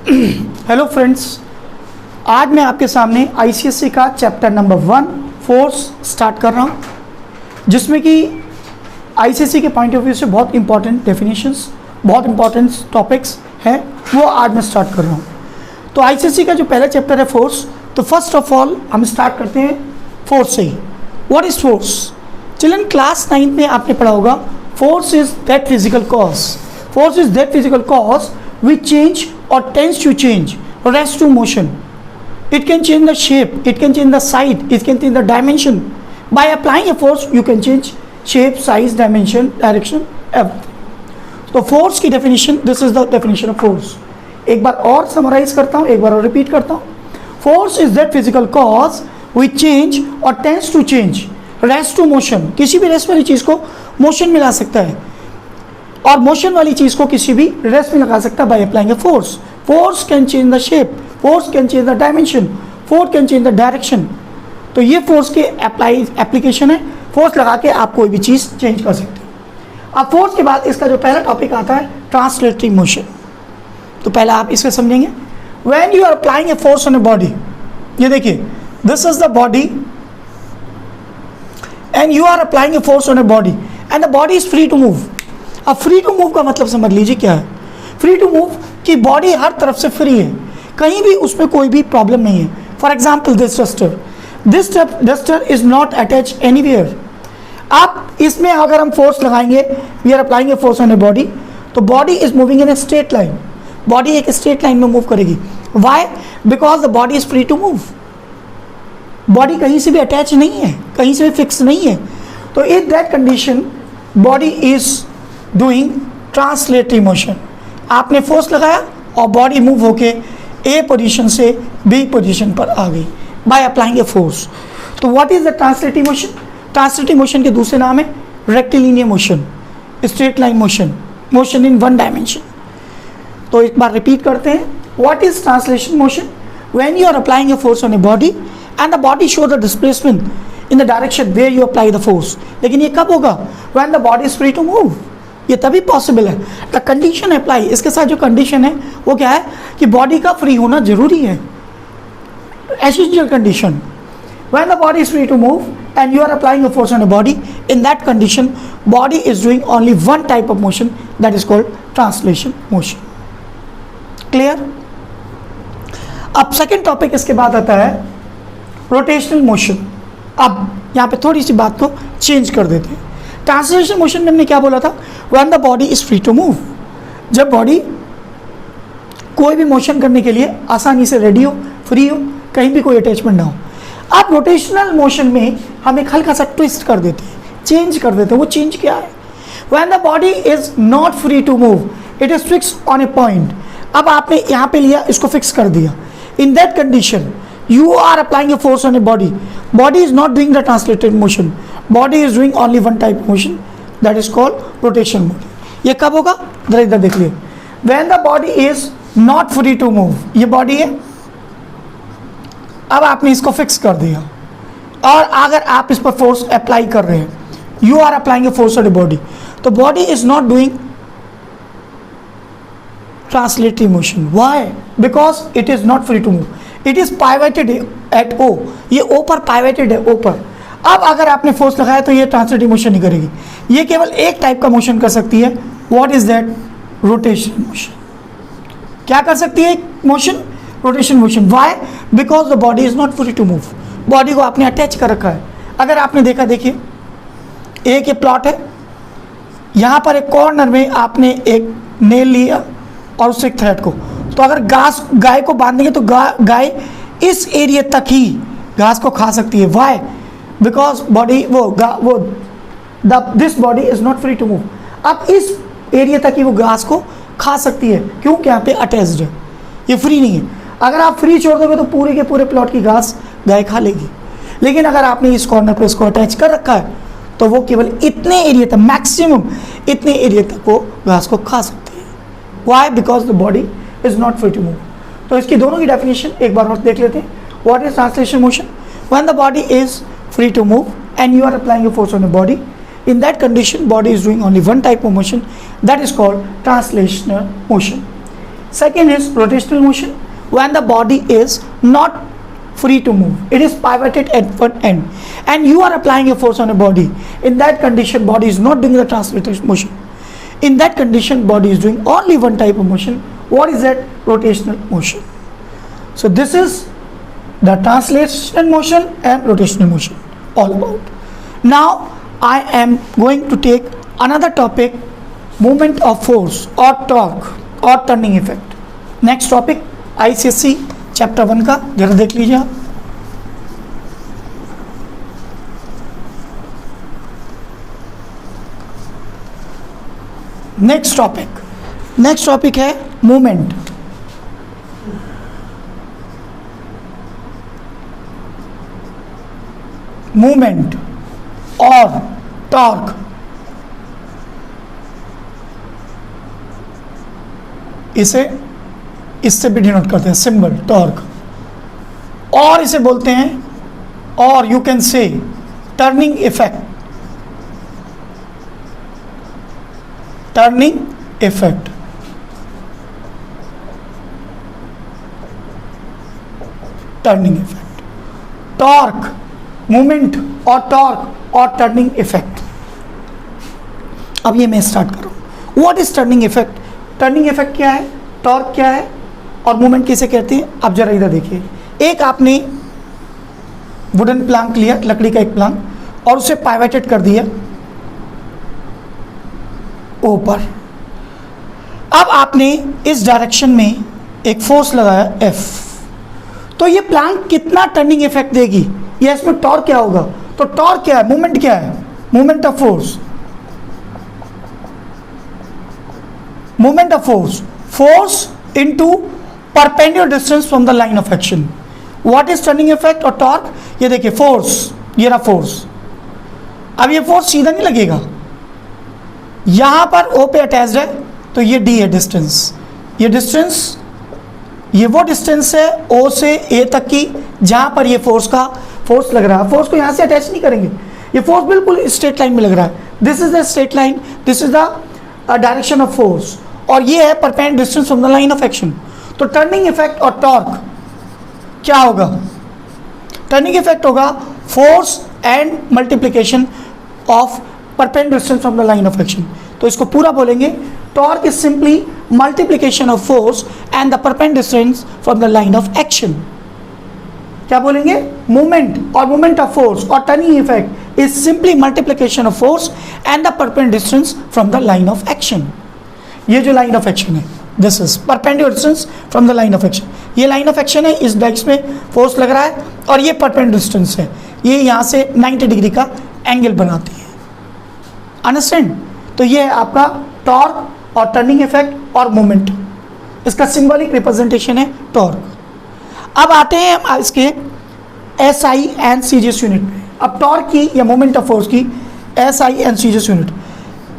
Hello friends, आज मैं आपके सामने आईसीएसई का चैप्टर नंबर 1 फोर्स स्टार्ट कर रहा हूँ, जिसमें कि आईसीएसई के पॉइंट ऑफ व्यू से बहुत इंपॉर्टेंट डेफिनेशंस, बहुत इंपॉर्टेंट टॉपिक्स हैं, वो आज मैं स्टार्ट कर रहा हूँ। तो आईसीएसई का जो पहला चैप्टर है फोर्स, तो फर्स्ट ऑफ ऑल हम स्टार्ट करते हैं फोर्स से ही। What is force? Children, class 9 में आपने पढ़ा होगा force is that physical cause. Force is that physical cause which change or tends to change or rest to motion. It can change the shape, it can change the size, it can change the dimension. By applying a force, you can change shape, size, dimension, direction, everything. So force की definition, this is the definition of force. एक बार और summarize करता हूँ, एक बार और repeat करता हूँ. Force is that physical cause which change or tends to change, rest to motion. किसी भी rest वाली चीज़ को motion में ला सकता है और मोशन वाली चीज को किसी भी रेस्ट में लगा सकता है bye applying a force. Force can change the shape, force can change the dimension, force can change the direction. तो ये फोर्स के एप्लीकेशन है। फोर्स लगा के आप कोई भी चीज चेंज कर सकते हो। अब फोर्स के बाद इसका जो पहला टॉपिक आता है ट्रांसलेटरी मोशन। तो पहले आप इसमें समझेंगे when you are applying a force on a body. ये देखिए, this is the body and you are applying a force on a body and the body is free to move. अब free to move का मतलब समझ लीजिए क्या है। Free to move कि बॉडी हर तरफ से फ्री है, कहीं भी उसमें कोई भी प्रॉब्लम नहीं है। For example this duster is not attach anywhere. आप इसमें अगर हम फोर्स लगाएंगे, we are applying a force on a body, तो body is moving in a straight line. Body एक स्ट्रेट लाइन में मूव करेगी। Why? Because the body is free to move. Body कहीं से भी अटैच नहीं है, कहीं से भी फिक्स नहीं है। तो in that condition body is doing translatory motion. आपने फोर्स लगाया और बॉडी मूव होके ए पोजीशन से बी पोजीशन पर आ गई बाय अप्लाइंग ए फोर्स। तो what is the translatory motion? Translatory motion के दूसरे नाम है rectilinear motion, straight line motion, motion in one dimension. तो एक बार रिपीट करते हैं, what is translation motion? When you are applying a force on a body and the body show the displacement in the direction where you apply the force. लेकिन ये कब होगा? When the body is free to move. ये तभी possible है। The condition apply, इसके साथ जो कंडीशन है वो क्या है कि बॉडी का फ्री होना जरूरी है। Essential condition, when the body is free to move and you are applying a force on a body, in that condition body is doing only one type of motion, that is called translation motion. Clear? अब second topic इसके बाद आता है rotational motion. अब यहाँ पे थोड़ी सी बात को चेंज कर देते हैं। ट्रांसलेशन मोशन में हमने क्या बोला था? When the body is free to move. जब बॉडी कोई भी मोशन करने के लिए आसानी से रेडी हो, फ्री हो, कहीं भी कोई अटैचमेंट ना हो। अब रोटेशनल मोशन में हम एक हल्का सा ट्विस्ट कर देते हैं, चेंज कर देते हैं। वो चेंज क्या है? When the body is not free to move, it is fixed on a point. अब आपने यहाँ पे लिया, इसको फिक्स कर दिया। In that condition you are applying a force on a body. Body is not doing the translated motion. Body is doing only one type of motion, that is called rotation motion. ये कब होगा? जरा इधर देख लिए। When the body is not free to move, ये body है। अब आपने इसको फिक्स कर दिया और अगर आप इस पर फोर्स अप्लाई कर रहे हैं, you are applying a force on a body, तो body is not doing translatory motion. Why? Because it is not free to move. It is pivoted at O. ये ओ पर पाइवेटेड है, ओ पर। अब अगर आपने फोर्स लगाया तो ये ट्रांसलेटरी मोशन नहीं करेगी, ये केवल एक टाइप का मोशन कर सकती है। What is that? Rotation motion. क्या कर सकती है motion? Rotation motion. Why? Because the body is not free to move. Body को आपने अटैच कर रखा है। अगर आपने देखा, देखिए एक ये प्लॉट है, यहाँ पर एक कॉर्नर में आपने एक नेल लिया और उससे एक थ्रेड को, तो अगर गाय को बांधेंगे तो गाय इस एरिया तक ही घास को खा सकती है। Why? Because body this body is not free to move. अब इस एरिया तक ही वो घास को खा सकती है, क्योंकि यहाँ पे अटैच्ड है, ये फ्री नहीं है। अगर आप फ्री छोड़ दोगे तो पूरे के पूरे प्लॉट की घास गाय खा लेगी। लेकिन अगर आपने इस कॉर्नर पे इसको अटैच कर रखा है तो वो केवल इतने एरिया तक, मैक्सिमम इतने एरिया तक वो घास को खा सकती है। Why? Because the body is not free to move. तो इसकी दोनों की डेफिनेशन एक बार और देख लेते हैं। What is translation motion? When the body is free to move and you are applying a force on the body, in that condition body is doing only one type of motion, that is called translational motion. Second is rotational motion, when the body is not free to move, it is pivoted at one end, and you are applying a force on a body. In that condition, body is not doing the translational motion. In that condition, body is doing only one type of motion. What is that? Rotational motion. So this is the translational motion and rotational motion all about. Now I am going to take another topic, movement of force or torque or turning effect. Next topic ICSE chapter 1 का जरा देख लीजिए आप. Next topic है movement. Movement और torque. इससे भी denote करते हैं सिंबल टॉर्क, और इसे बोलते हैं, और you can say turning effect. Turning effect. Turning effect. Torque, movement और टॉर्क और टर्निंग इफेक्ट. अब ये मैं स्टार्ट करूं. What is turning effect? Turning effect क्या है, टॉर्क क्या है और मूवमेंट किसे कहते हैं? अब जरा इधर देखिए. एक आपने वुडन प्लांक लिया, लकड़ी का एक प्लांक, और उसे पाइवेटेड कर दिया ऊपर. अब आपने इस डायरेक्शन में एक फोर्स लगाया F. तो ये प्लांक कितना टर्निंग इफेक्ट देगी, या इसमें टॉर्क क्या होगा? तो टॉर्क क्या है, मूवमेंट क्या है? Movement of force. Movement of force, force into perpendicular distance from the line of action. What is turning effect और टॉर्क? ये देखिए फोर्स, ये रहा फोर्स. अब ये फोर्स सीधा नहीं लगेगा, यहां पर O पे अटैच्ड है, तो ये D है डिस्टेंस. ये डिस्टेंस, ये वो डिस्टेंस है O से A तक की जहां पर ये फोर्स लग रहा है. फोर्स को यहां से अटैच नहीं करेंगे, ये फोर्स बिल्कुल स्ट्रेट लाइन में लग रहा है. This is the straight line, this is the direction of force, और ये है perpendicular distance from the line of action. तो टर्निंग इफेक्ट और टॉर्क क्या होगा? टर्निंग इफेक्ट होगा force and multiplication of perpendicular distance from the line of action. तो इसको पूरा बोलेंगे, torque is simply multiplication of force and the perpendicular distance from the line of action. क्या बोलेंगे? मूवमेंट और मूवमेंट ऑफ फोर्स और turning effect is simply multiplication of force and the perpendicular distance from the line of action. ये जो line of action है, this is perpendicular distance from the line of action. ये line of action है, इस direction में force लग रहा है, और ये परपेंडिकुलर डिस्टेंस है, ये यहाँ से 90 डिग्री का एंगल बनाती है. अंडरस्टैंड? तो ये है आपका टॉर्क और टर्निंग इफेक्ट और मूवमेंट. इसका सिंबॉलिक रिप्रेजेंटेशन है टॉर्क. अब आते हैं हम इसके SI एंड CGS यूनिट पे. अब टॉर्क की या मूवमेंट ऑफ फोर्स की SI एंड CGS यूनिट.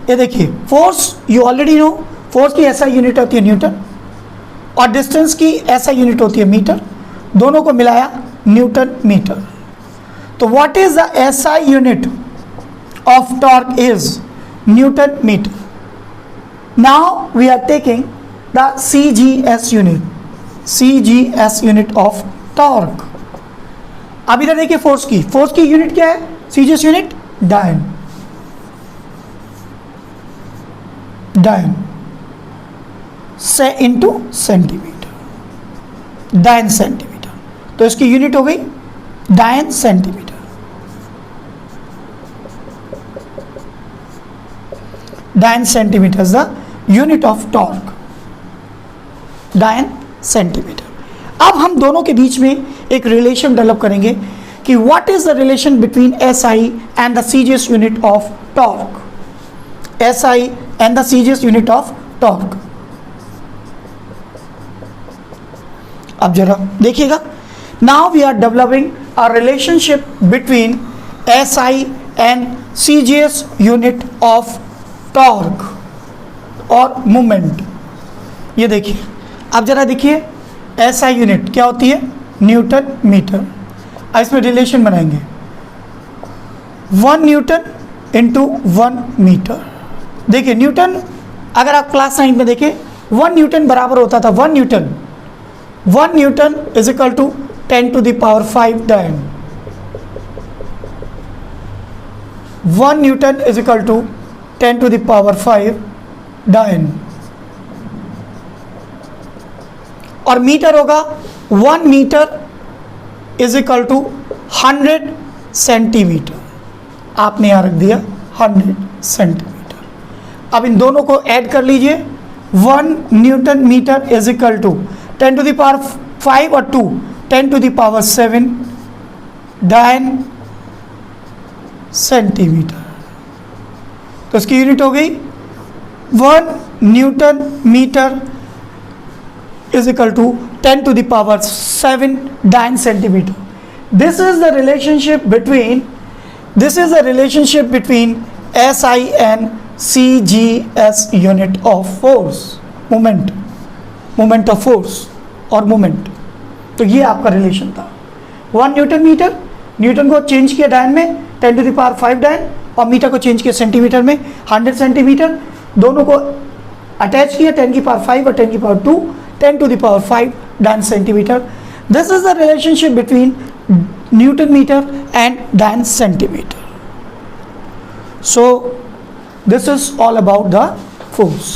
ये देखिए force, you already know, force की SI यूनिट होती है न्यूटन, और डिस्टेंस की SI यूनिट होती है मीटर. दोनों को मिलाया न्यूटन मीटर. तो what is the SI unit of torque is newton metre. Now we are taking the CGS unit. CGS unit of torque. अब इधर देखिए फोर्स की यूनिट क्या है? CGS यूनिट डायन. से इंटू सेंटीमीटर, डायन सेंटीमीटर. तो इसकी यूनिट हो गई डायन सेंटीमीटर. डायन centimetre is the unit of torque. डायन सेंटीमीटर. अब हम दोनों के बीच में एक रिलेशन डेवलप करेंगे कि what is the relation between SI and the CGS unit of torque. SI and the CGS unit of torque. अब जरा देखिएगा. Now we are developing a relationship between SI and CGS unit of torque और movement. ये देखिए, अब जरा देखिए SI unit क्या होती है? Newton metre. इसमें रिलेशन बनाएंगे 1 न्यूटन इंटू 1 मीटर. देखिए न्यूटन, अगर आप क्लास 9 में देखें 1 न्यूटन बराबर होता था 1 newton is equal to 10 to the power 5 dyne. 1 newton is equal to 10 to the power 5 डायन। और मीटर होगा 1 metre is equal to 100 centimetre. आपने यहां रख दिया 100 सेंटीमीटर। अब इन दोनों को ऐड कर लीजिए। 1 newton metre is equal to 10 to the power 5 और 2 10 to the power 7 dyne centimetre. तो इसकी यूनिट हो गई 1 newton metre is equal to 10 to the power 7 dyne centimetre. This is the relationship between SI and CGS unit of force, moment of force और moment। तो ये आपका relation था। 1 newton metre, Newton को चेंज किया डायन में 10 to the power 5 डायन, और मीटर को चेंज किया सेंटीमीटर में 100 सेंटीमीटर। दोनों को अटैच किया 10 की पावर 5 और 10 की पावर 2 10 to the power 5 डायन centimetre. This is the relationship between Newton meter and डायन centimetre. So this is all about the force.